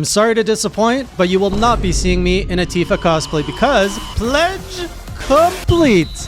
I'm sorry to disappoint, but you will not be seeing me in a Tifa cosplay because pledge complete.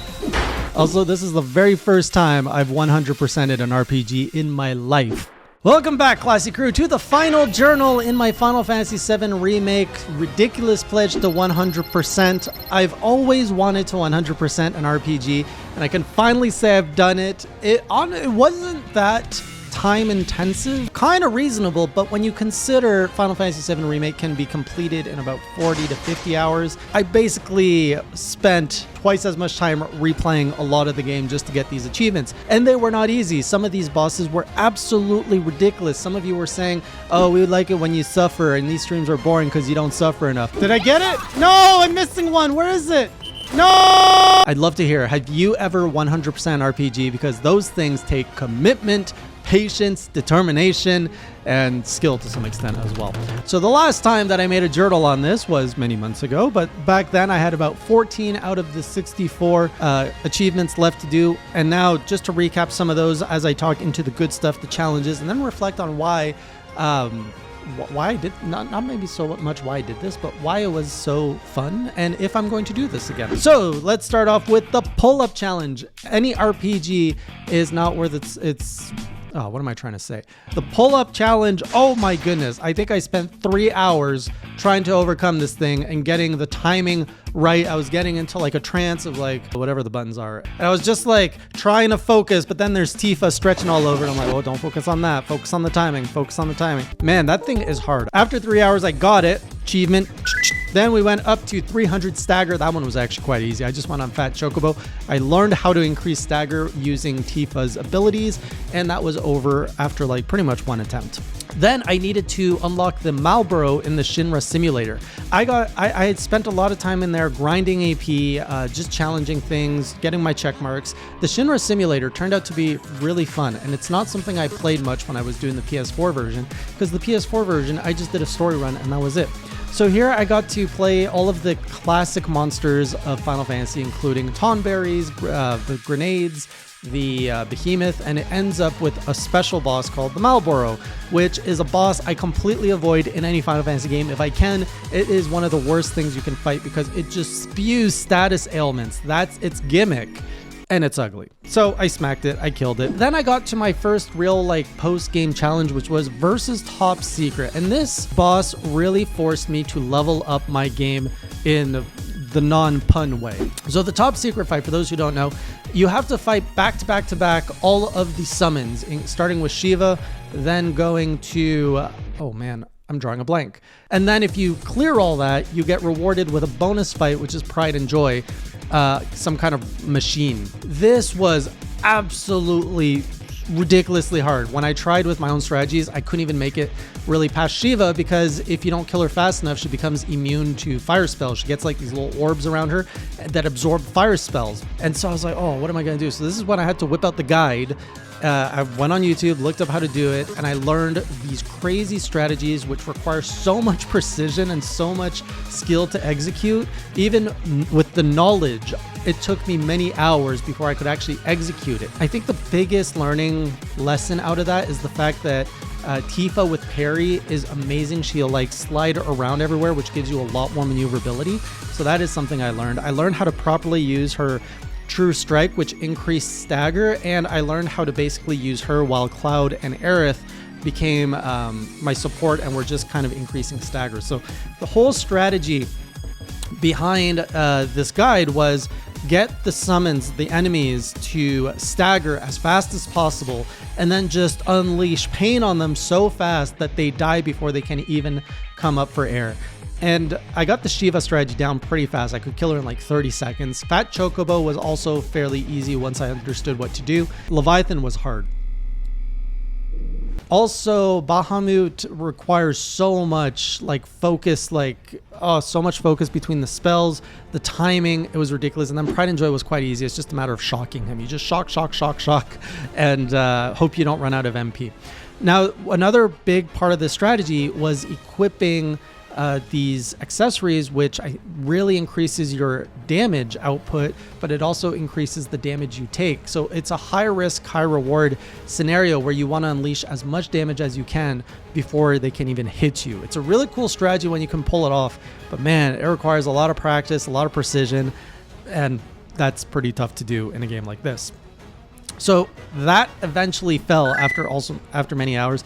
Also, this is the very first time I've 100%ed an RPG in my life. Welcome back, Classy Crew, to the final journal in my Final Fantasy VII Remake ridiculous pledge to 100%. I've always wanted to 100% an RPG, and I can finally say I've done it. It wasn't that time intensive, kind of reasonable, but when you consider Final Fantasy VII Remake can be completed in about 40 to 50 hours, I basically spent twice as much time replaying a lot of the game just to get these achievements. And they were not easy. Some of these bosses were absolutely ridiculous. Some of you were saying, oh, we would like it when you suffer, and these streams are boring because you don't suffer enough. Did I get it? No, I'm missing one. Where is it? No! I'd love to hear, have you ever 100% RPG? Because those things take commitment, patience, determination, and skill to some extent as well. So the last time that I made a journal on this was many months ago, but back then I had about 14 out of the 64 achievements left to do. And now just to recap some of those as I talk into the good stuff, the challenges, and then reflect on why I did, not maybe so much why I did this, but why it was so fun and if I'm going to do this again. So let's start off with the pull-up challenge. Any RPG is not worth its oh, what am I trying to say? The pull-up challenge, oh my goodness. I think I spent 3 hours trying to overcome this thing and getting the timing right. I was getting into like a trance of like whatever the buttons are. And I was just like trying to focus, but then there's Tifa stretching all over. And I'm like, oh, don't focus on that. Focus on the timing. Focus on the timing. Man, that thing is hard. After 3 hours, I got it. Achievement. Then we went up to 300 stagger. That one was actually quite easy. I just went on Fat Chocobo. I learned how to increase stagger using Tifa's abilities, and that was over after like pretty much one attempt. Then I needed to unlock the Marlboro in the Shinra simulator. I had spent a lot of time in there grinding AP, just challenging things, getting my check marks. The Shinra simulator turned out to be really fun, and it's not something I played much when I was doing the PS4 version, because the PS4 version, I just did a story run and that was it. So here I got to play all of the classic monsters of Final Fantasy, including Tonberries, the grenades, the behemoth, and it ends up with a special boss called the Marlboro, which is a boss I completely avoid in any Final Fantasy game. If I can, it is one of the worst things you can fight because it just spews status ailments. That's its gimmick. And it's ugly. So I smacked it, I killed it. Then I got to my first real like post-game challenge, which was versus Top Secret. And this boss really forced me to level up my game in the non-pun way. So the Top Secret fight, for those who don't know, you have to fight back to back to back all of the summons, starting with Shiva, then going to, oh man, I'm drawing a blank. And then if you clear all that, you get rewarded with a bonus fight, which is Pride and Joy, some kind of machine. This was absolutely ridiculously hard. When I tried with my own strategies, I couldn't even make it really past Shiva because if you don't kill her fast enough, she becomes immune to fire spells. She gets like these little orbs around her that absorb fire spells. And so I was like, oh, what am I going to do? So this is when I had to whip out the guide. I went on YouTube, looked up how to do it, and I learned these crazy strategies which require so much precision and so much skill to execute. Even with the knowledge, it took me many hours before I could actually execute it. I think the biggest learning lesson out of that is the fact that Tifa with parry is amazing. She'll like slide around everywhere, which gives you a lot more maneuverability. So that is something I learned. I learned how to properly use her True Strike, which increased stagger, and I learned how to basically use her while Cloud and Aerith became my support and were just kind of increasing stagger. So the whole strategy behind this guide was get the summons, the enemies, to stagger as fast as possible and then just unleash pain on them so fast that they die before they can even come up for air. And I got the Shiva strategy down pretty fast. I could kill her in like 30 seconds. Fat Chocobo was also fairly easy once I understood what to do. Leviathan was hard. Also, Bahamut requires so much like focus, so much focus between the spells, the timing. It was ridiculous. And then Pride and Joy was quite easy. It's just a matter of shocking him. You just shock, and hope you don't run out of MP. Now, another big part of this strategy was equipping these accessories, which really increases your damage output, but it also increases the damage you take. So it's a high risk, high reward scenario where you want to unleash as much damage as you can before they can even hit you. It's a really cool strategy when you can pull it off, but man, it requires a lot of practice, a lot of precision, and that's pretty tough to do in a game like this. So that eventually fell after many hours.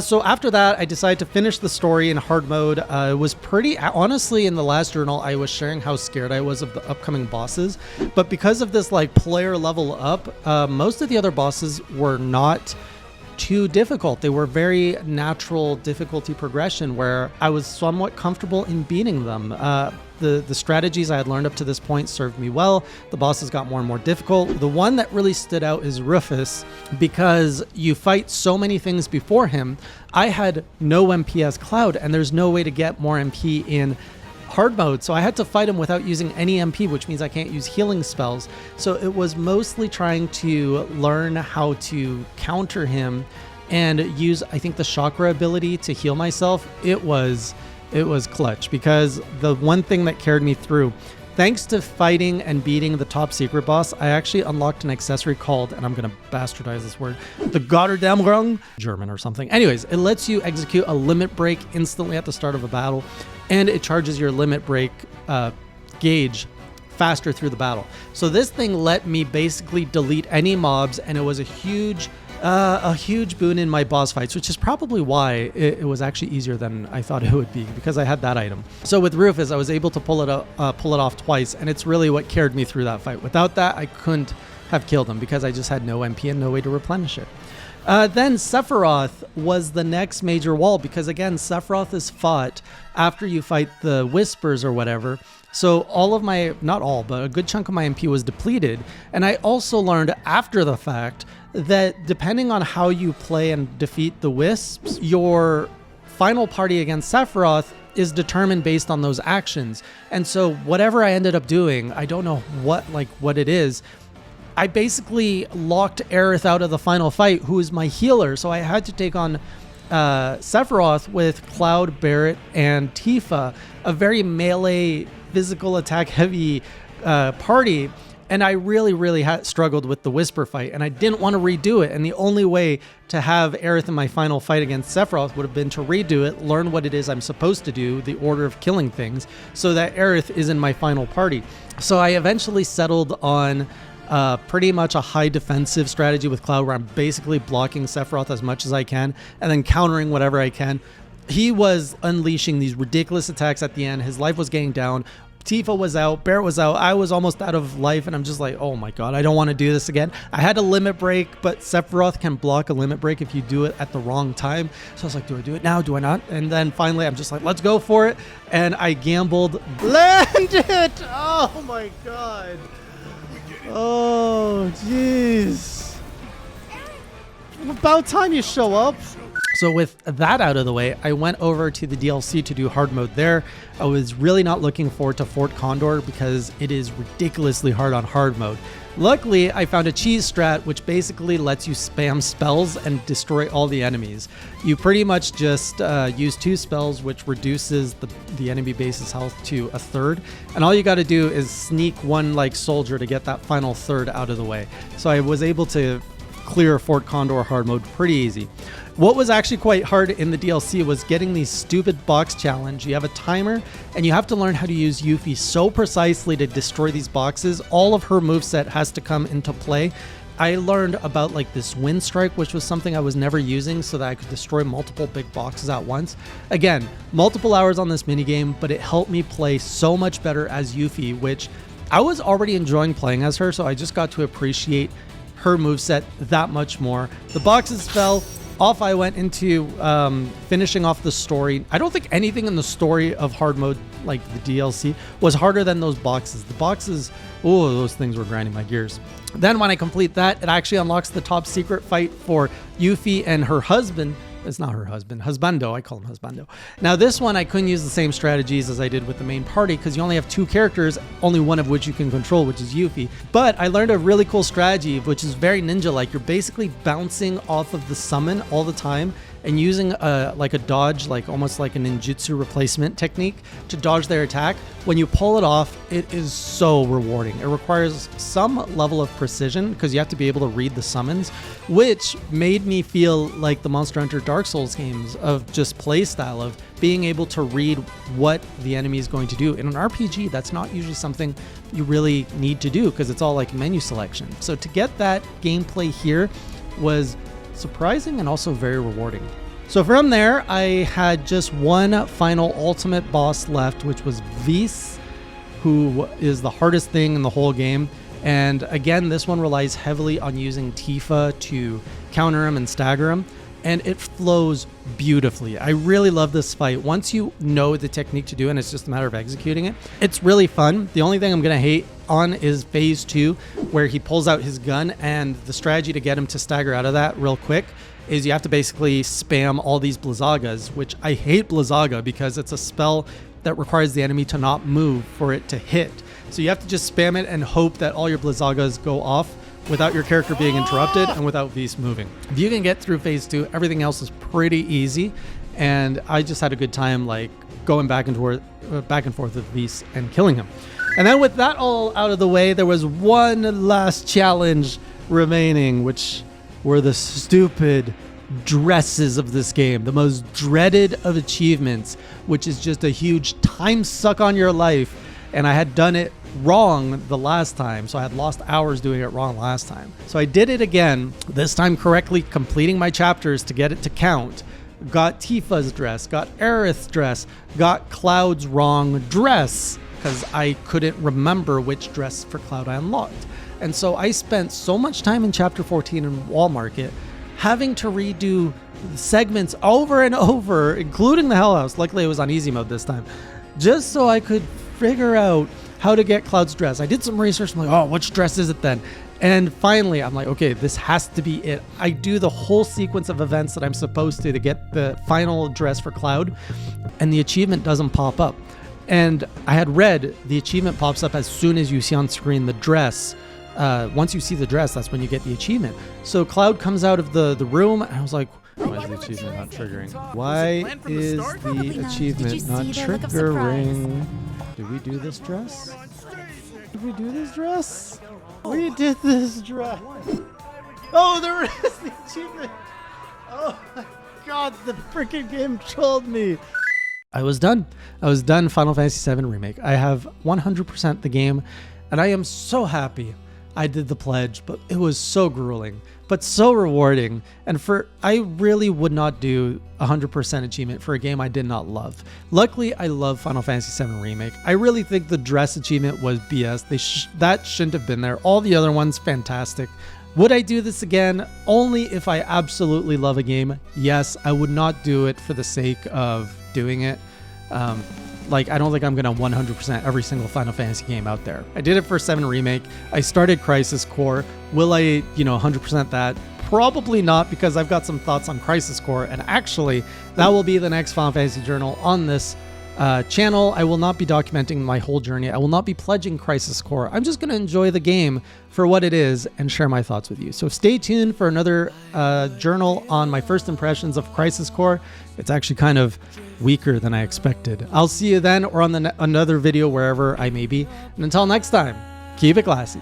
So after that, I decided to finish the story in hard mode. It was pretty, honestly, in the last journal, I was sharing how scared I was of the upcoming bosses. But because of this like player level up, most of the other bosses were not too difficult. They were very natural difficulty progression where I was somewhat comfortable in beating them. The strategies I had learned up to this point served me well. The bosses got more and more difficult. The one that really stood out is Rufus, because you fight so many things before him. I had no MP as Cloud, and there's no way to get more MP in hard mode, so I had to fight him without using any MP, which means I can't use healing spells. So it was mostly trying to learn how to counter him and use, I think, the chakra ability to heal myself. It was clutch, because the one thing that carried me through, thanks to fighting and beating the top secret boss, I actually unlocked an accessory called, and I'm going to bastardize this word, the Gotterdammerung, German or something. Anyways, it lets you execute a limit break instantly at the start of a battle, and it charges your limit break gauge faster through the battle. So this thing let me basically delete any mobs, and it was a huge boon in my boss fights, which is probably why it was actually easier than I thought it would be, because I had that item. So with Rufus, I was able to pull it off twice, and it's really what carried me through that fight. Without that, I couldn't have killed him because I just had no MP and no way to replenish it. Then Sephiroth was the next major wall, because again, Sephiroth is fought after you fight the Whispers or whatever. So all of my, not all, but a good chunk of my MP was depleted. And I also learned after the fact that depending on how you play and defeat the Wisps, your final party against Sephiroth is determined based on those actions. And so whatever I ended up doing, I don't know what it is, I basically locked Aerith out of the final fight, who is my healer. So I had to take on Sephiroth with Cloud, Barret, and Tifa, a very melee, physical attack heavy party. And I really struggled with the Whisper fight, and I didn't want to redo it. And the only way to have Aerith in my final fight against Sephiroth would have been to redo it, learn what it is I'm supposed to do, the order of killing things, so that Aerith is in my final party. So I eventually settled on pretty much a high defensive strategy with Cloud, where I'm basically blocking Sephiroth as much as I can and then countering whatever I can. He was unleashing these ridiculous attacks at the end. His life was getting down. Tifa was out, Barret was out, I was almost out of life, and I'm just like, oh my god, I don't want to do this again. I had a limit break, but Sephiroth can block a limit break if you do it at the wrong time. So I was like, do I do it now? Do I not? And then finally, I'm just like, let's go for it. And I gambled, landed! Oh my god. Oh, jeez. About time you show up. So with that out of the way, I went over to the DLC to do hard mode there. I was really not looking forward to Fort Condor because it is ridiculously hard on hard mode. Luckily, I found a cheese strat which basically lets you spam spells and destroy all the enemies. You pretty much just use 2 spells, which reduces the enemy base's health to a third. And all you got to do is sneak one like soldier to get that final third out of the way. So I was able to clear Fort Condor hard mode pretty easy. What was actually quite hard in the DLC was getting these stupid box challenge. You have a timer and you have to learn how to use Yuffie so precisely to destroy these boxes. All of her moveset has to come into play. I learned about like this wind strike, which was something I was never using, so that I could destroy multiple big boxes at once. Again, multiple hours on this minigame, but it helped me play so much better as Yuffie, which I was already enjoying playing as her, so I just got to appreciate her moveset that much more. The boxes fell. Off I went into finishing off the story. I don't think anything in the story of hard mode, like the DLC, was harder than those boxes. The boxes, oh, those things were grinding my gears. Then when I complete that, it actually unlocks the top secret fight for Yuffie and her husband. It's not her husband, husbando. I call him husbando. Now this one, I couldn't use the same strategies as I did with the main party because you only have 2 characters, only one of which you can control, which is Yuffie. But I learned a really cool strategy, which is very ninja-like. You're basically bouncing off of the summon all the time, and using like a dodge, like almost like a ninjutsu replacement technique to dodge their attack. When you pull it off, it is so rewarding. It requires some level of precision because you have to be able to read the summons, which made me feel like the Monster Hunter Dark Souls games of just playstyle of being able to read what the enemy is going to do. In an RPG, that's not usually something you really need to do because it's all like menu selection. So to get that gameplay here was surprising and also very rewarding. So from there, I had just one final ultimate boss left, which was Whis, who is the hardest thing in the whole game. And again, this one relies heavily on using Tifa to counter him and stagger him, and it flows beautifully. I really love this fight. Once you know the technique to do, and it's just a matter of executing it, it's really fun. The only thing I'm gonna hate on is phase 2, where he pulls out his gun, and the strategy to get him to stagger out of that real quick is you have to basically spam all these Blizzagas, which I hate Blizzaga because it's a spell that requires the enemy to not move for it to hit. So you have to just spam it and hope that all your Blizzagas go off without your character being interrupted and without Whis moving. If you can get through phase 2, everything else is pretty easy, and I just had a good time like going back and forth with Whis and killing him. And then with that all out of the way, there was one last challenge remaining, which were the stupid dresses of this game, the most dreaded of achievements, which is just a huge time suck on your life. And I had done it wrong the last time, so I had lost hours doing it wrong last time. So I did it again, this time correctly completing my chapters to get it to count. Got Tifa's dress, got Aerith's dress, got Cloud's wrong dress, because I couldn't remember which dress for Cloud I unlocked. And so I spent so much time in chapter 14 in Wall Market having to redo segments over and over, including the Hell House. Luckily it was on easy mode this time, just so I could figure out how to get Cloud's dress. I did some research. I'm like, oh, which dress is it then? And finally, I'm like, okay, this has to be it. I do the whole sequence of events that I'm supposed to get the final dress for Cloud, and the achievement doesn't pop up. And I had read the achievement pops up as soon as you see on screen the dress. Once you see the dress, that's when you get the achievement. So Cloud comes out of the room, and I was like, why is the achievement not triggering? Why is the achievement not triggering? Did we do this dress? Did we do this dress? We did this dress. Oh, there is the achievement. Oh my god, the freaking game trolled me. I was done. Final Fantasy VII Remake. I have 100% the game, and I am so happy I did the pledge, but it was so grueling, but so rewarding. And I really would not do 100% achievement for a game I did not love. Luckily, I love Final Fantasy VII Remake. I really think the dress achievement was BS. That shouldn't have been there. All the other ones, fantastic. Would I do this again? Only if I absolutely love a game. Yes, I would not do it for the sake of doing it. Like, I don't think I'm going to 100% every single Final Fantasy game out there. I did it for 7 Remake. I started Crisis Core. Will I, 100% that? Probably not, because I've got some thoughts on Crisis Core, and actually, that will be the next Final Fantasy Journal on this channel. I will not be documenting my whole journey. I will not be pledging Crisis Core. I'm just going to enjoy the game for what it is and share my thoughts with you. So stay tuned for another journal on my first impressions of Crisis Core. It's actually kind of weaker than I expected. I'll see you then, or on another video wherever I may be. And until next time, keep it classy.